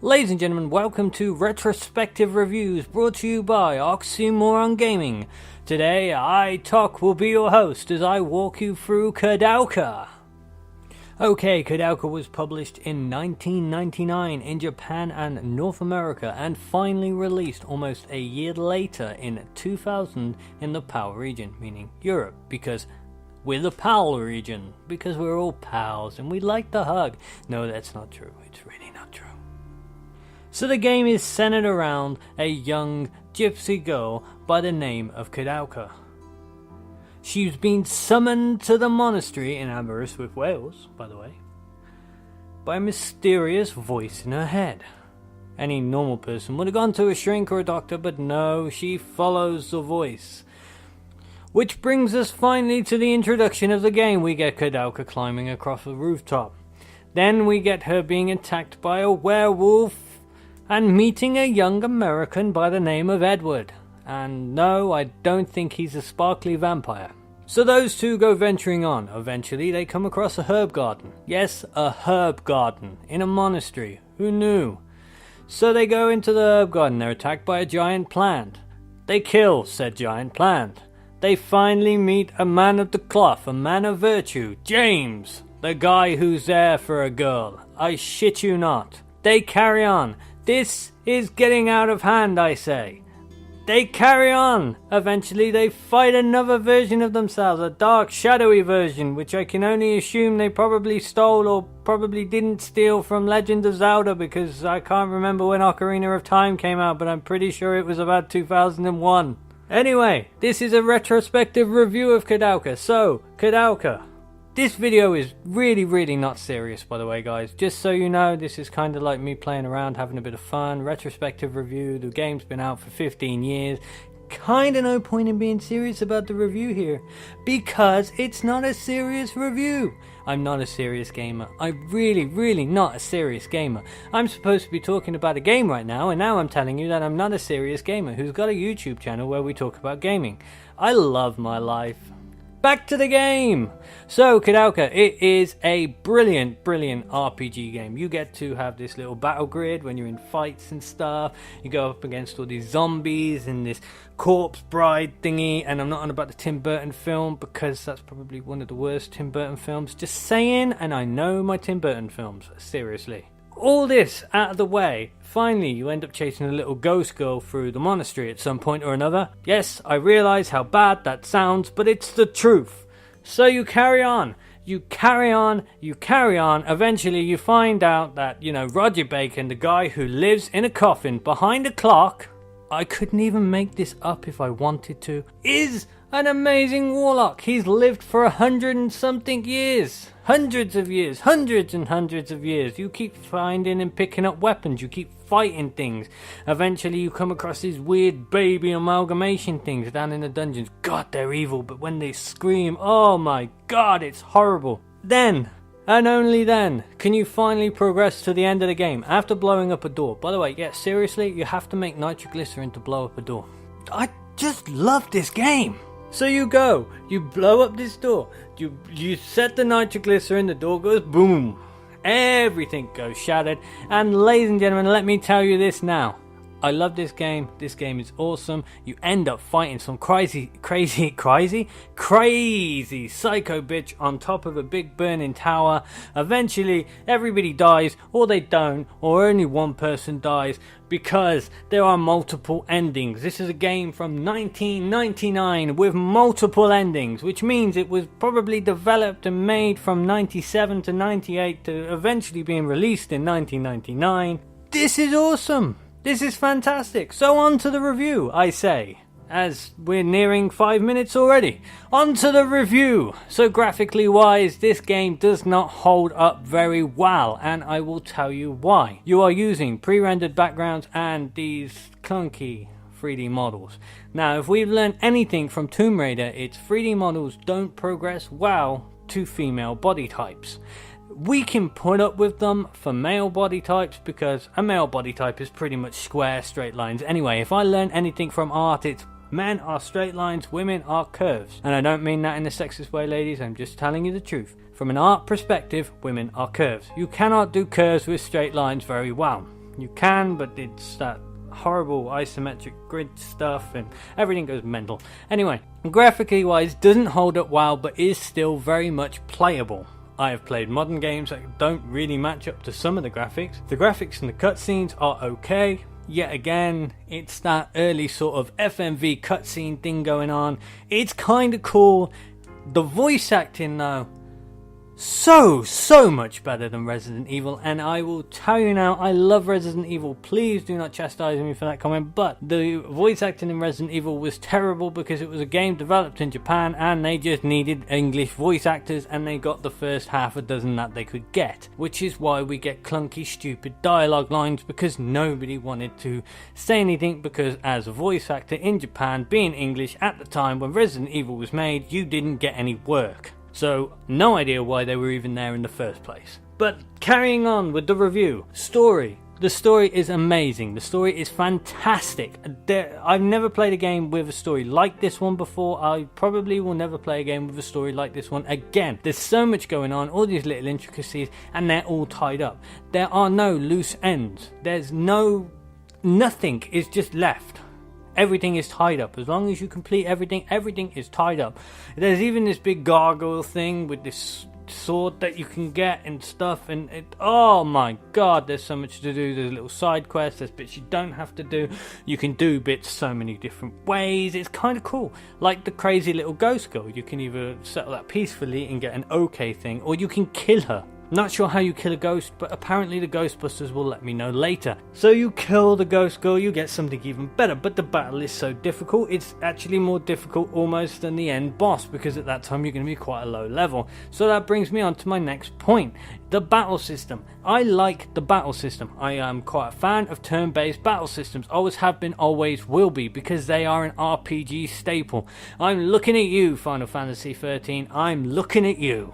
Ladies and gentlemen, welcome to Retrospective Reviews brought to you by Oxymoron Gaming. Today, Tok will be your host as I walk you through Koudelka. Okay, Koudelka was published in 1999 in Japan and North America and finally released almost a year later in 2000 in the PAL region, meaning Europe, because we're the PAL region, because we're all pals and we like the hug. No, that's not true. It's really not true. So the game is centered around a young gypsy girl by the name of Koudelka. She's been summoned to the monastery in Aberystwyth, Wales, by the way, by a mysterious voice in her head. Any normal person would have gone to a shrink or a doctor, but no, she follows the voice. Which brings us finally to the introduction of the game. We get Koudelka climbing across a rooftop. Then we get her being attacked by a werewolf and meeting a young American by the name of Edward. And no, I don't think he's a sparkly vampire. So those two go venturing on. Eventually they come across a herb garden. Yes, a herb garden in a monastery. Who knew? So they go into the herb garden. They're attacked by a giant plant. They kill said giant plant. They finally meet a man of the cloth, a man of virtue, James, the guy who's there for a girl. I shit you not. They carry on. This is getting out of hand, I say. They carry on. Eventually they fight another version of themselves, a dark, shadowy version, which I can only assume they probably stole or probably didn't steal from Legend of Zelda, because I can't remember when Ocarina of Time came out, but I'm pretty sure it was about 2001. Anyway, this is a retrospective review of Koudelka. So, Koudelka. This video is really not serious, by the way, guys. Just so you know, this is kind of like me playing around, having a bit of fun. Retrospective review. The game's been out for 15 years. Kind of no point in being serious about the review here, because it's not a serious review. I'm not a serious gamer. I'm really not a serious gamer. I'm supposed to be talking about a game right now, and now I'm telling you that I'm not a serious gamer who's got a YouTube channel where we talk about gaming. I love my life. Back to the game! So, Koudelka, it is a brilliant RPG game. You get to have this little battle grid when you're in fights and stuff. You go up against all these zombies and this corpse bride thingy. And I'm not on about the Tim Burton film, because that's probably one of the worst Tim Burton films. Just saying, and I know my Tim Burton films, seriously. All this out of the way, finally you end up chasing a little ghost girl through the monastery at some point or another. Yes, I realise how bad that sounds, but it's the truth. So you carry on. Eventually you find out that, Roger Bacon, the guy who lives in a coffin behind a clock, I couldn't even make this up if I wanted to, is an amazing warlock. He's lived for 100 and something years. Hundreds of years. Hundreds and hundreds of years. You keep finding and picking up weapons. You keep fighting things. Eventually you come across these weird baby amalgamation things down in the dungeons. God, they're evil, but when they scream, oh my God, it's horrible. Then, and only then, can you finally progress to the end of the game after blowing up a door. By the way, yeah, seriously, you have to make nitroglycerin to blow up a door. I just love this game. So you go, you blow up this door, you set the nitroglycerin, the door goes boom, everything goes shattered, and ladies and gentlemen, let me tell you this now. I love this game is awesome. You end up fighting some crazy psycho bitch on top of a big burning tower. Eventually everybody dies, or they don't, or only one person dies, because there are multiple endings. This is a game from 1999 with multiple endings, which means it was probably developed and made from 97 to 98 to eventually being released in 1999. This is awesome. This is fantastic. So on to the review, I say, as we're nearing 5 minutes already. On to the review. So graphically wise, this game does not hold up very well, and I will tell you why. You are using pre-rendered backgrounds and these clunky 3D models. Now, if we've learned anything from Tomb Raider, it's 3D models don't progress well to female body types. We can put up with them for male body types, because a male body type is pretty much square, straight lines. Anyway, if I learn anything from art, it's men are straight lines, women are curves. And I don't mean that in a sexist way, ladies, I'm just telling you the truth. From an art perspective, women are curves. You cannot do curves with straight lines very well. You can, but it's that horrible isometric grid stuff and everything goes mental. Anyway, graphically wise, doesn't hold up well, but is still very much playable. I have played modern games that don't really match up to some of the graphics. The graphics and the cutscenes are okay. Yet again, it's that early sort of FMV cutscene thing going on. It's kind of cool. The voice acting though, so much better than Resident Evil, and I will tell you now, I love Resident Evil. Please do not chastise me for that comment, but the voice acting in Resident Evil was terrible because it was a game developed in Japan and they just needed English voice actors, and they got the first half a dozen that they could get, which is why we get clunky, stupid dialogue lines, because nobody wanted to say anything, because as a voice actor in Japan, being English at the time when Resident Evil was made, you didn't get any work. So, no idea why they were even there in the first place. But carrying on with the review. Story. The story is amazing. The story is fantastic. I've never played a game with a story like this one before. I probably will never play a game with a story like this one again. There's so much going on, all these little intricacies, and they're all tied up. There are no loose ends. There's nothing is just left. Everything is tied up. As long as you complete everything, everything is tied up. There's even this big gargoyle thing with this sword that you can get and stuff, and oh my god, there's so much to do. There's little side quests, there's bits you don't have to do. You can do bits so many different ways. It's kind of cool. Like the crazy little ghost girl, you can either settle that peacefully and get an okay thing, or you can kill her. Not sure how you kill a ghost, but apparently the Ghostbusters will let me know later. So you kill the ghost girl, you get something even better, but the battle is so difficult, it's actually more difficult almost than the end boss, because at that time you're going to be quite a low level. So that brings me on to my next point, the battle system. I like the battle system. I am quite a fan of turn-based battle systems, always have been, always will be, because they are an RPG staple. I'm looking at you, Final Fantasy 13, I'm looking at you.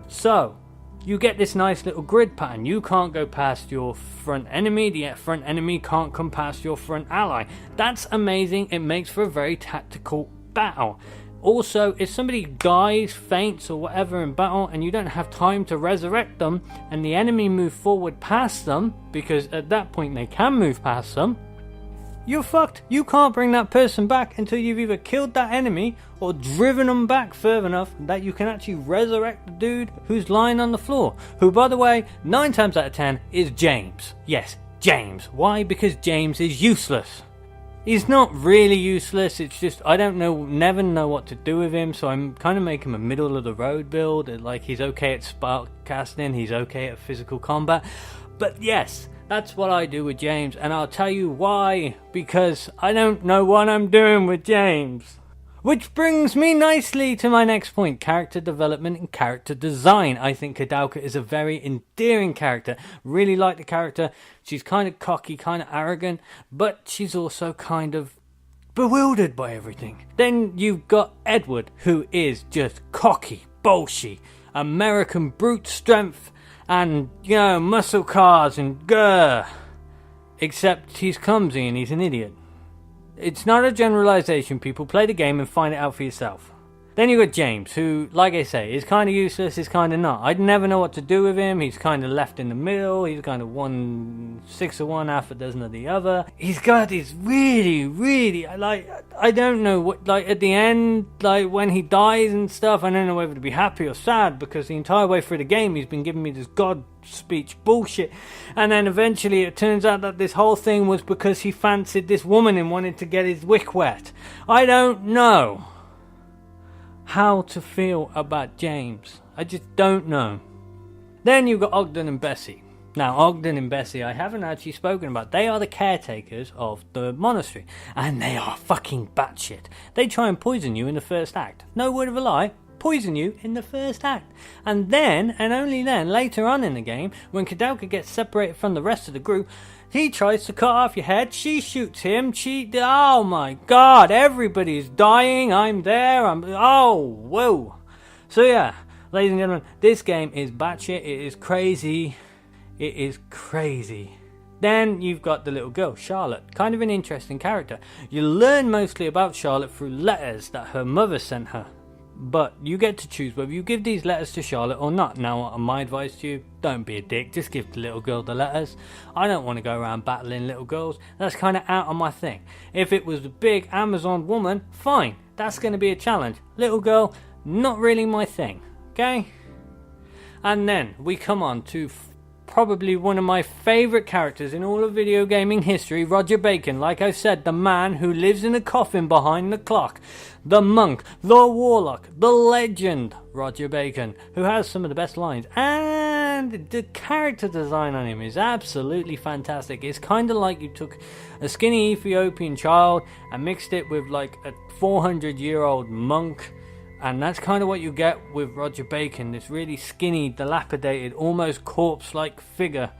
So, you get this nice little grid pattern. You can't go past your front enemy. The front enemy can't come past your front ally. That's amazing. It makes for a very tactical battle. Also, if somebody dies, faints or whatever in battle, and you don't have time to resurrect them, and the enemy move forward past them, because at that point they can move past them, you're fucked. You can't bring that person back until you've either killed that enemy or driven them back further enough that you can actually resurrect the dude who's lying on the floor. Who, by the way, 9 times out of 10 is James. Yes, James. Why? Because James is useless. He's not really useless, it's just I never know what to do with him, so I'm kind of making him a middle of the road build. Like, he's okay at spark casting, he's okay at physical combat. But yes, that's what I do with James, and I'll tell you why. Because I don't know what I'm doing with James. Which brings me nicely to my next point, character development and character design. I think Koudelka is a very endearing character. Really like the character. She's kind of cocky, kind of arrogant, but she's also kind of bewildered by everything. Then you've got Edward, who is just cocky, bolshy, American brute strength, and, you know, muscle cars and grr. Except he's clumsy and he's an idiot. It's not a generalization, people. Play the game and find it out for yourself. Then you got James, who, like I say, is kind of useless, is kind of not. I'd never know what to do with him. He's kind of left in the middle. He's kind of 6 of one, half a dozen of the other. He's got this really, like, I don't know what, like, at the end, like, when he dies and stuff, I don't know whether to be happy or sad, because the entire way through the game, he's been giving me this God speech bullshit, and then eventually it turns out that this whole thing was because he fancied this woman and wanted to get his wick wet. I don't know how to feel about James. I just don't know. Then you've got Ogden and Bessie. Now, Ogden and Bessie, I haven't actually spoken about. They are the caretakers of the monastery, and they are fucking batshit. They try and poison you in the first act. No word of a lie. Poison you in the first act. And then, and only then, later on in the game, when Koudelka gets separated from the rest of the group, he tries to cut off your head, she shoots him, oh my god, everybody's dying, I'm there, oh, whoa. So yeah, ladies and gentlemen, this game is batshit, it is crazy. Then you've got the little girl, Charlotte, kind of an interesting character. You learn mostly about Charlotte through letters that her mother sent her. but you get to choose whether you give these letters to Charlotte or not. Now, my advice to you, don't be a dick, just give the little girl the letters. I don't want to go around battling little girls. That's kind of out of my thing. If it was a big Amazon woman, fine, that's going to be a challenge. Little girl, not really my thing, okay? And then we come on to probably one of my favourite characters in all of video gaming history, Roger Bacon. Like I said, the man who lives in a coffin behind the clock, the monk, the warlock, the legend, Roger Bacon, who has some of the best lines, and the character design on him is absolutely fantastic. It's kind of like you took a skinny Ethiopian child and mixed it with like a 400-year-old monk. And that's kind of what you get with Roger Bacon, this really skinny, dilapidated, almost corpse-like figure.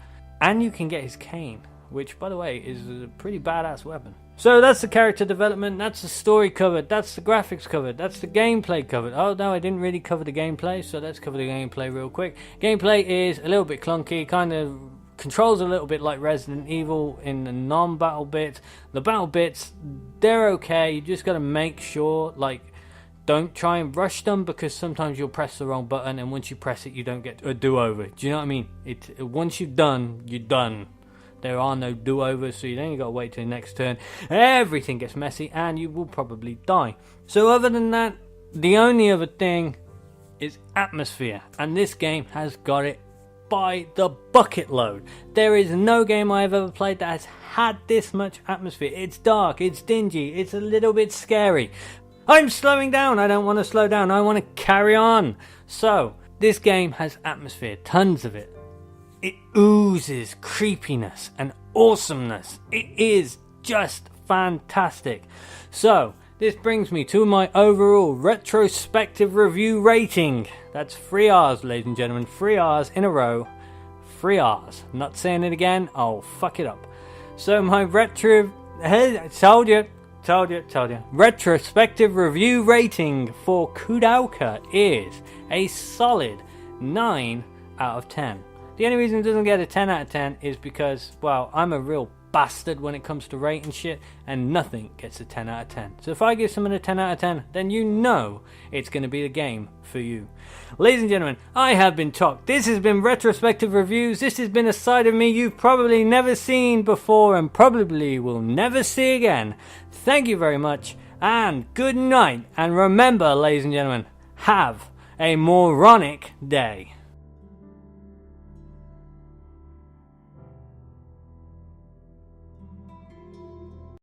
And you can get his cane, which, by the way, is a pretty badass weapon. So that's the character development, that's the story covered, that's the graphics covered, that's the gameplay covered. Oh no, I didn't really cover the gameplay, so let's cover the gameplay real quick. Gameplay is a little bit clunky, kind of controls a little bit like Resident Evil in the non-battle bits. The battle bits, they're okay, you just got to make sure, like, don't try and rush them, because sometimes you'll press the wrong button, and once you press it, you don't get a do-over. Do you know what I mean? Once you've done, you're done. There are no do-overs, so you don't got to wait till the next turn. Everything gets messy, and you will probably die. So other than that, the only other thing is atmosphere, and this game has got it by the bucket load. There is no game I've ever played that has had this much atmosphere. It's dark, it's dingy, it's a little bit scary. I'm slowing down. I don't want to slow down. I want to carry on. So, this game has atmosphere, tons of it. It oozes creepiness and awesomeness. It is just fantastic. So, this brings me to my overall retrospective review rating. That's 3 R's, ladies and gentlemen. 3 R's in a row. 3 R's. Not saying it again. I'll fuck it up. So, my told you. Retrospective review rating for Koudelka is a solid 9 out of 10. The only reason it doesn't get a 10 out of 10 is because, well, I'm a real bastard when it comes to rating shit, and nothing gets a 10 out of 10. So if I give someone a 10 out of 10, then you know it's going to be the game for you. Ladies and gentlemen, I have been Tok. This has been Retrospective Reviews. This has been a side of me you've probably never seen before and probably will never see again. Thank you very much, and good night. And remember, ladies and gentlemen, have a moronic day.